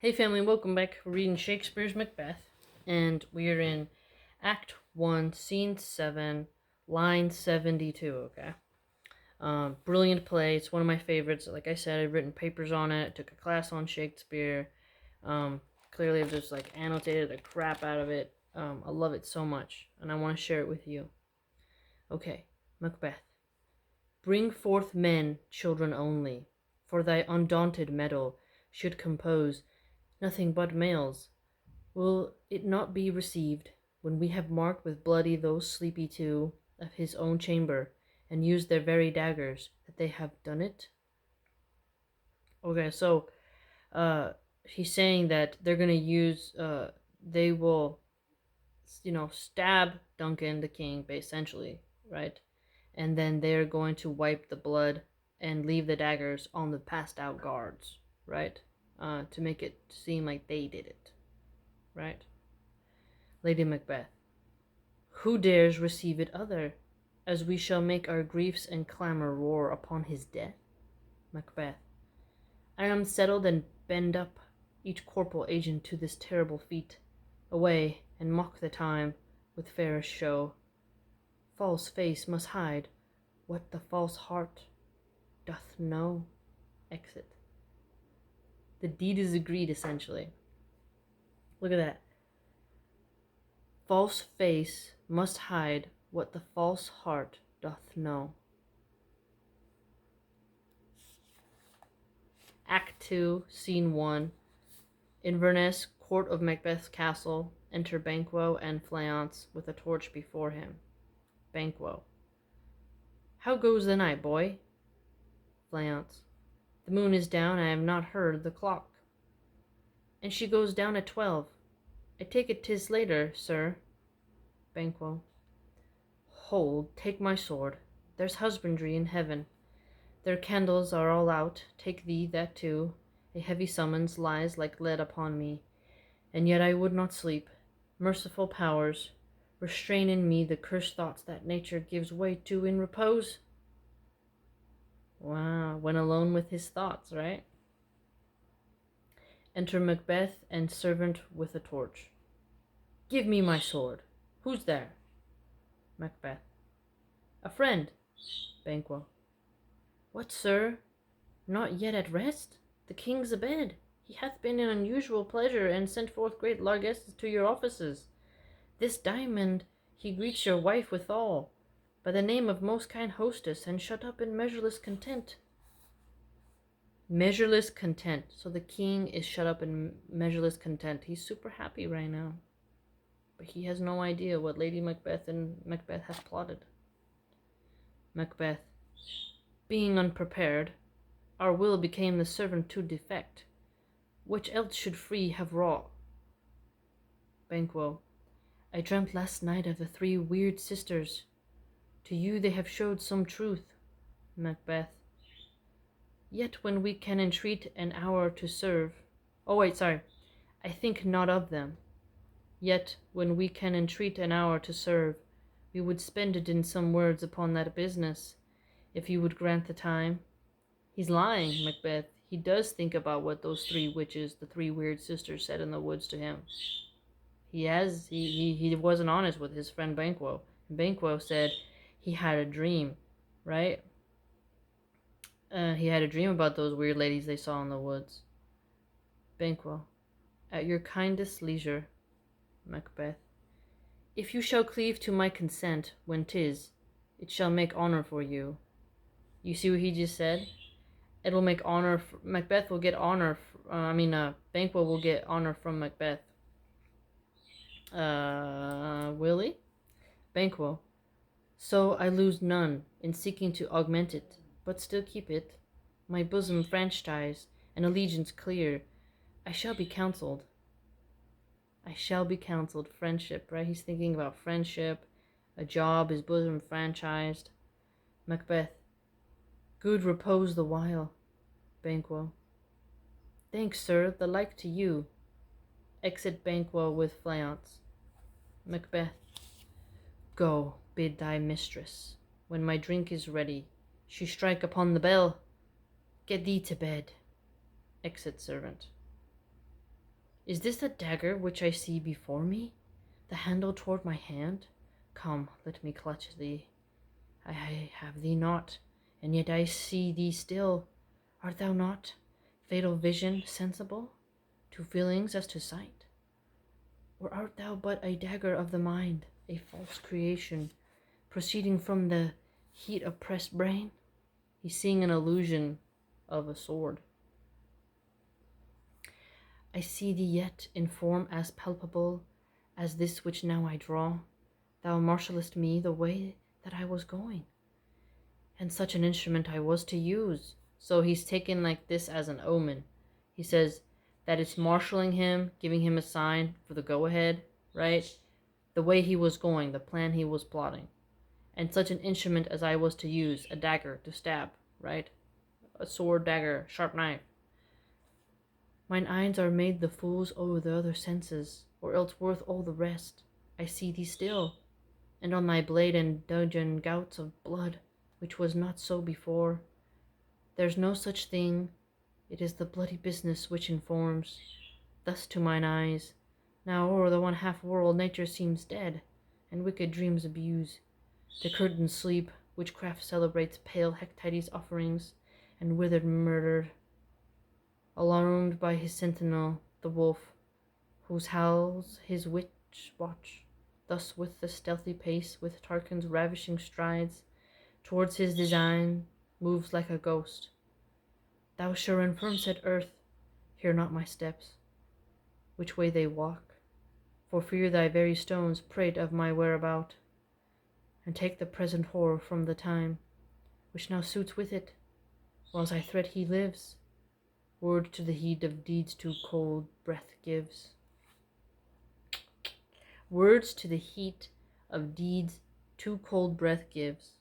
Hey family, welcome back. We're reading Shakespeare's Macbeth, and we're in Act 1, Scene 7, line 72, okay? Brilliant play. It's one of my favorites. Like I said, I've written papers on it. I took a class on Shakespeare. Clearly I've just annotated the crap out of it. I love it so much, and I want to share it with you. Okay, Macbeth. Bring forth men, children only, for thy undaunted mettle should compose nothing but males. Will it not be received, when we have marked with bloody those sleepy two of his own chamber, and used their very daggers, that they have done it? Okay, so he's saying that they're gonna use they will stab Duncan the king, essentially, right? And then they're going to wipe the blood and leave the daggers on the passed out guards, right? To make it seem like they did it, right? Lady Macbeth. Who dares receive it other, as we shall make our griefs and clamour roar upon his death? Macbeth. I am settled and bend up each corporal agent to this terrible feat. Away, and mock the time with fairest show. False face must hide what the false heart doth know. Exit. The deed is agreed, essentially. Look at that. False face must hide what the false heart doth know. Act 2, Scene 1. Inverness, court of Macbeth's castle. Enter Banquo and Fleance with a torch before him. Banquo. How goes the night, boy? Fleance. The moon is down, I have not heard the clock. And she goes down at 12. I take it 'tis later, sir. Banquo. Hold, take my sword. There's husbandry in heaven. Their candles are all out. Take thee that too. A heavy summons lies like lead upon me, and yet I would not sleep. Merciful powers, restrain in me the cursed thoughts that nature gives way to in repose. Wow, when alone with his thoughts, right? Enter Macbeth and servant with a torch. Give me my sword. Who's there? Macbeth. A friend. Banquo. What, sir? Not yet at rest? The king's abed. He hath been in unusual pleasure, and sent forth great largesses to your offices. This diamond he greets your wife withal, by the name of most kind hostess, and shut up in measureless content. Measureless content. So the king is shut up in measureless content. He's super happy right now. But he has no idea what Lady Macbeth and Macbeth has plotted. Macbeth. Being unprepared, our will became the servant to defect, which else should free have wrought. Banquo. I dreamt last night of the three weird sisters. To you they have showed some truth. Macbeth. Yet when we can entreat an hour to serve. I think not of them. Yet when we can entreat an hour to serve, we would spend it in some words upon that business, if you would grant the time. He's lying, Macbeth. He does think about what those three witches, the three weird sisters, said in the woods to him. He wasn't honest with his friend Banquo. Banquo said he had a dream, right? He had a dream about those weird ladies they saw in the woods. Banquo. At your kindest leisure. Macbeth. If you shall cleave to my consent when 'tis, it shall make honor for you. You see what he just said? It'll make honor. Macbeth will get honor. Banquo will get honor from Macbeth. Will he? Banquo. So I lose none in seeking to augment it, but still keep it. My bosom franchised and allegiance clear. I shall be counselled. I shall be counselled. Friendship, right? He's thinking about friendship, a job, his bosom franchised. Macbeth. Good repose the while. Banquo. Thanks, sir, the like to you. Exit Banquo with Fleance. Macbeth. Go, bid thy mistress, when my drink is ready, she strike upon the bell. Get thee to bed. Exit servant. Is this the dagger which I see before me? The handle toward my hand? Come, let me clutch thee. I have thee not, and yet I see thee still. Art thou not, fatal vision, sensible to feelings as to sight? Or art thou but a dagger of the mind, a false creation, proceeding from the heat oppressed brain? He's seeing an illusion of a sword. I see thee yet in form as palpable as this which now I draw. Thou marshallest me the way that I was going, and such an instrument I was to use. So he's taken like this as an omen. He says that it's marshalling him, giving him a sign for the go-ahead, right? The way he was going, the plan he was plotting. And such an instrument as I was to use, a dagger to stab, right? A sword, dagger, sharp knife. Mine eyes are made the fools o'er the other senses, or else worth all the rest. I see thee still, and on thy blade and dungeon gouts of blood, which was not so before. There's no such thing, it is the bloody business which informs. Thus to mine eyes, now o'er the one half world nature seems dead, and wicked dreams abuse. The curtains sleep, witchcraft celebrates pale Hecatae's offerings, and withered murder. Alarmed by his sentinel, the wolf, whose howls his witch watch, thus with the stealthy pace, with Tarquin's ravishing strides, towards his design moves like a ghost. Thou sure and firm set earth, hear not my steps, which way they walk, for fear thy very stones prate of my whereabout, and take the present horror from the time, which now suits with it, whiles I threat he lives. Word to the heat of deeds too cold breath gives. Words to the heat of deeds too cold breath gives.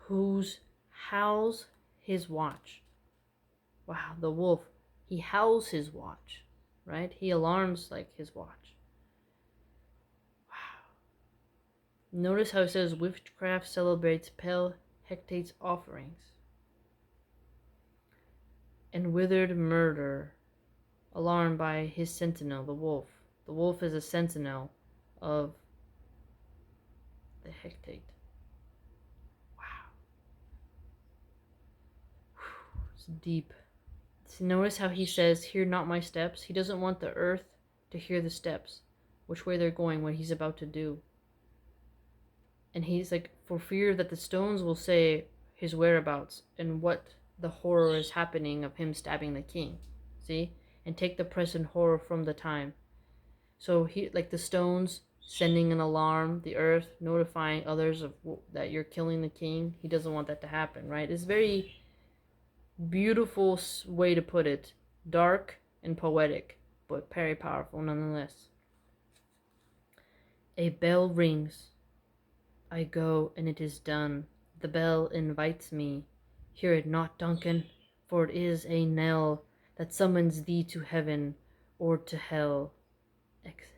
Whose howls his watch. Wow, the wolf, he howls his watch, right? He alarms like his watch. Wow. Notice how it says witchcraft celebrates pale Hecatae's offerings. And withered murder, alarmed by his sentinel, the wolf. The wolf is a sentinel of the Hecate. Wow. It's deep. So notice how he says, hear not my steps. He doesn't want the earth to hear the steps, which way they're going, what he's about to do. And he's like, for fear that the stones will say his whereabouts and what the horror is happening of him stabbing the king. See? And take the present horror from the time. So he, like the stones sending an alarm, the earth notifying others of that you're killing the king. He doesn't want that to happen, right? It's a very beautiful way to put it. Dark and poetic, but very powerful nonetheless. A bell rings. I go, and it is done. The bell invites me. Hear it not, Duncan, for it is a knell that summons thee to heaven or to hell. Exit.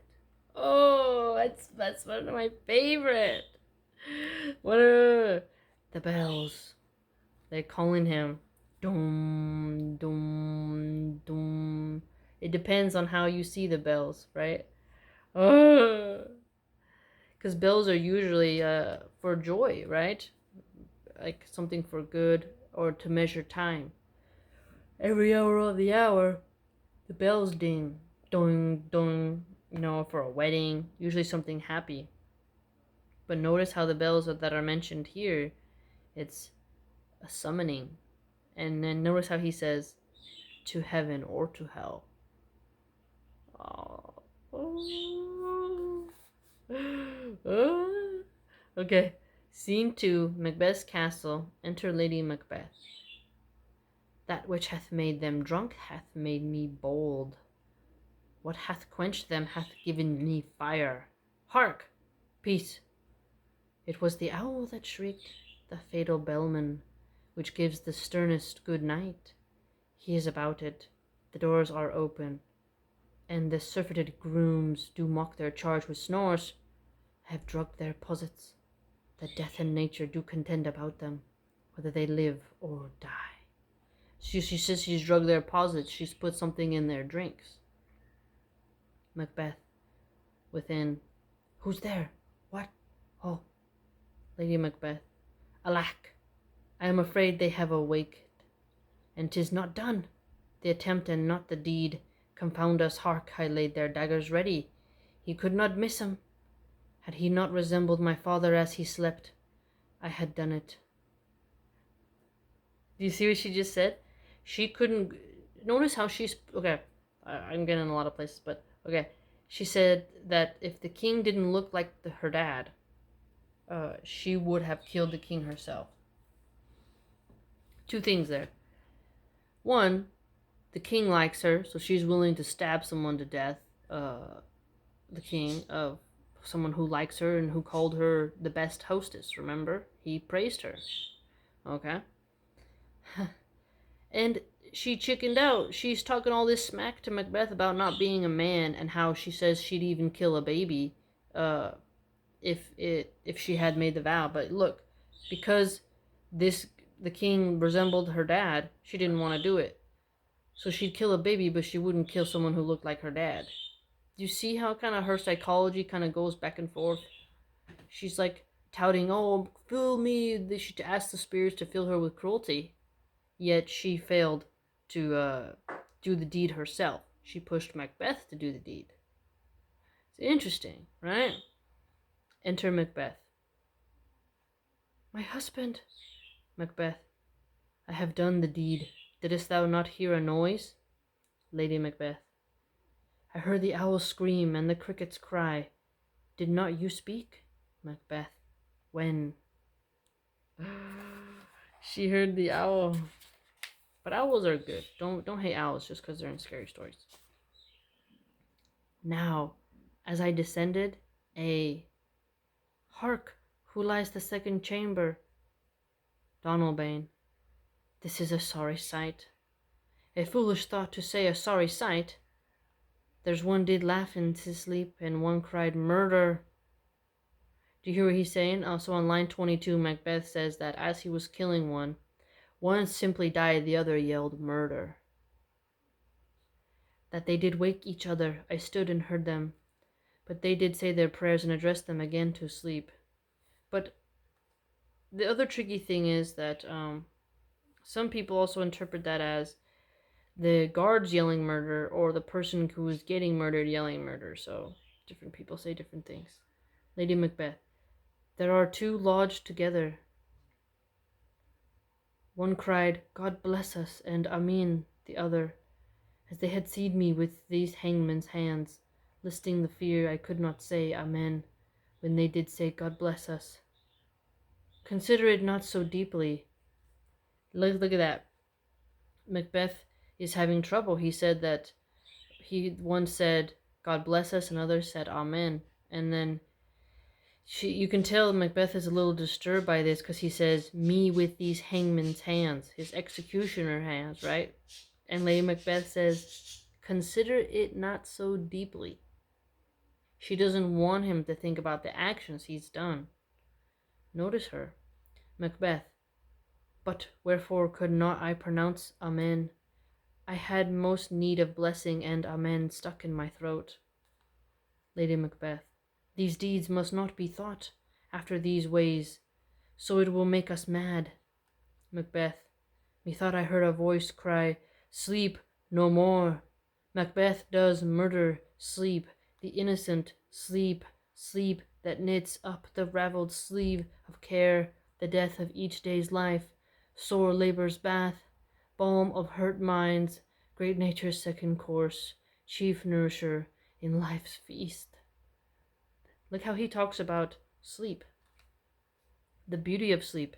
Oh, that's one of my favorite. What are the bells? They're calling him. Dum, dum, dum. It depends on how you see the bells, right? Because bells are usually for joy, right? Like something for good or to measure time. Every hour of the hour, the bells ding, dong, dong, for a wedding, usually something happy. But notice how the bells that are mentioned here, it's a summoning. And then notice how he says, to heaven or to hell. Oh. Okay. Scene 2, Macbeth's castle. Enter Lady Macbeth. That which hath made them drunk hath made me bold. What hath quenched them hath given me fire. Hark! Peace! It was the owl that shrieked, the fatal bellman, which gives the sternest good night. He is about it, the doors are open, and the surfeited grooms do mock their charge with snores. I have drugged their posets, that death and nature do contend about them, whether they live or die. She says she's drugged their posets, she's put something in their drinks. Macbeth, within. Who's there? What? Oh, Lady Macbeth. Alack, I am afraid they have awaked, and 'tis not done. The attempt and not the deed. Confound us, hark, I laid their daggers ready. He could not miss 'em. Had he not resembled my father as he slept, I had done it. Do you see what she just said? She couldn't. Notice how she's. Okay, I'm getting in a lot of places, but okay. She said that if the king didn't look like her dad, she would have killed the king herself. Two things there. One, the king likes her, so she's willing to stab someone to death. The king of someone who likes her and who called her the best hostess. Remember, he praised her. Okay. And she chickened out. She's talking all this smack to Macbeth about not being a man and how she says she'd even kill a baby if she had made the vow. But look, because the king resembled her dad, she didn't want to do it. So she'd kill a baby, but she wouldn't kill someone who looked like her dad. Do you see how kind of her psychology kind of goes back and forth? She's like touting, oh, fill me. They should ask the spirits to fill her with cruelty. Yet she failed to do the deed herself. She pushed Macbeth to do the deed. It's interesting, right? Enter Macbeth. My husband, Macbeth, I have done the deed. Didst thou not hear a noise? Lady Macbeth. I heard the owl scream and the crickets cry. Did not you speak? Macbeth. When? She heard the owl. But owls are good. Don't hate owls just because they're in scary stories. Now, as I descended, hark, who lies the second chamber? Donalbain. This is a sorry sight. A foolish thought to say a sorry sight. There's one did laugh in his sleep, and one cried murder. Do you hear what he's saying? Also on line 22, Macbeth says that as he was killing one simply died, the other yelled murder. That they did wake each other, I stood and heard them, but they did say their prayers and addressed them again to sleep. But the other tricky thing is that some people also interpret that as the guards yelling murder or the person who is getting murdered yelling murder. So different people say different things. Lady Macbeth. There are two lodged together. One cried, God bless us, and Amen, the other, as they had seen me with these hangman's hands, listing the fear I could not say Amen, when they did say God bless us. Consider it not so deeply. Look at that. Macbeth is having trouble. He said that one said God bless us, another said Amen, and then you can tell Macbeth is a little disturbed by this because he says, me with these hangman's hands, his executioner hands, right? And Lady Macbeth says, consider it not so deeply. She doesn't want him to think about the actions he's done. Notice her. Macbeth. But wherefore could not I pronounce Amen? I had most need of blessing, and Amen stuck in my throat. Lady Macbeth. These deeds must not be thought after these ways, so it will make us mad. Macbeth. Methought I heard a voice cry, sleep no more. Macbeth does murder, sleep, the innocent, sleep, sleep that knits up the ravelled sleeve of care, the death of each day's life, sore labour's bath, balm of hurt minds, great nature's second course, chief nourisher in life's feast. Look how he talks about sleep. The beauty of sleep.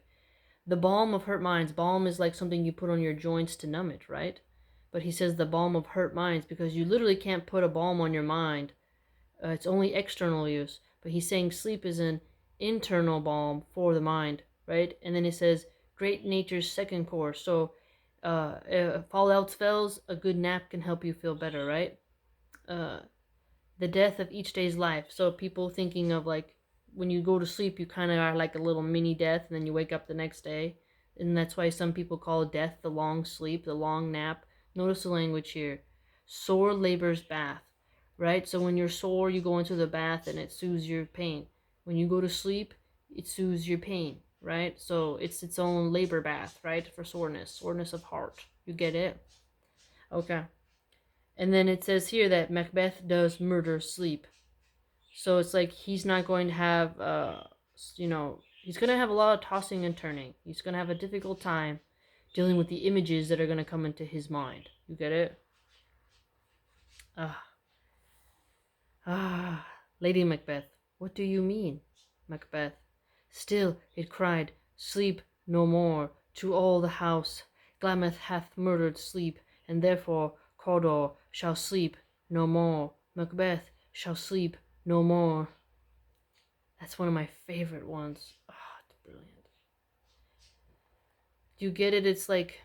The balm of hurt minds. Balm is like something you put on your joints to numb it, right? But he says the balm of hurt minds because you literally can't put a balm on your mind. It's only external use. But he's saying sleep is an internal balm for the mind, right? And then he says great nature's second course. So if all else fails, a good nap can help you feel better, right? The death of each day's life. So people thinking of like when you go to sleep, you kind of are like a little mini death, and then you wake up the next day. And that's why some people call death the long sleep, the long nap. Notice the language here. Sore labor's bath. right? So when you're sore, you go into the bath and it soothes your pain. When you go to sleep, it soothes your pain, right? So it's its own labor bath, right? For soreness of heart. You get it? Okay. And then it says here that Macbeth does murder sleep. So it's like he's not going to have, he's going to have a lot of tossing and turning. He's going to have a difficult time dealing with the images that are going to come into his mind. You get it? Ah, Lady Macbeth, what do you mean? Macbeth, still it cried, sleep no more, to all the house. Glameth hath murdered sleep, and therefore Cawdor shall sleep no more. Macbeth shall sleep no more. That's one of my favorite ones. It's brilliant. Do you get it? It's like,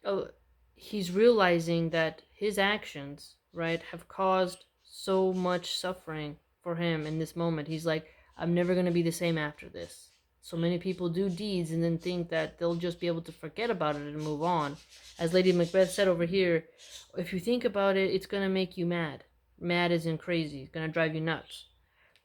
oh, he's realizing that his actions, right, have caused so much suffering for him in this moment. He's like, I'm never going to be the same after this. So many people do deeds and then think that they'll just be able to forget about it and move on. As Lady Macbeth said over here, if you think about it, it's going to make you mad. Mad as in crazy. It's going to drive you nuts.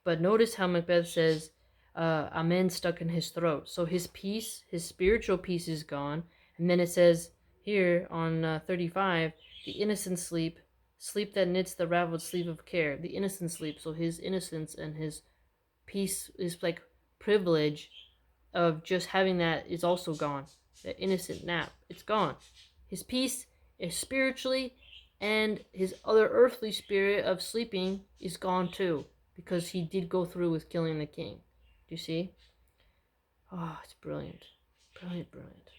But notice how Macbeth says, amen stuck in his throat. So his peace, his spiritual peace is gone. And then it says here on 35, the innocent sleep, sleep that knits the raveled sleeve of care. The innocent sleep. So his innocence and his peace, is like privilege of just having that is also gone. That innocent nap, it's gone. His peace is spiritually, and his other earthly spirit of sleeping is gone too, because he did go through with killing the king. Do you see? Oh, it's brilliant. Brilliant, brilliant.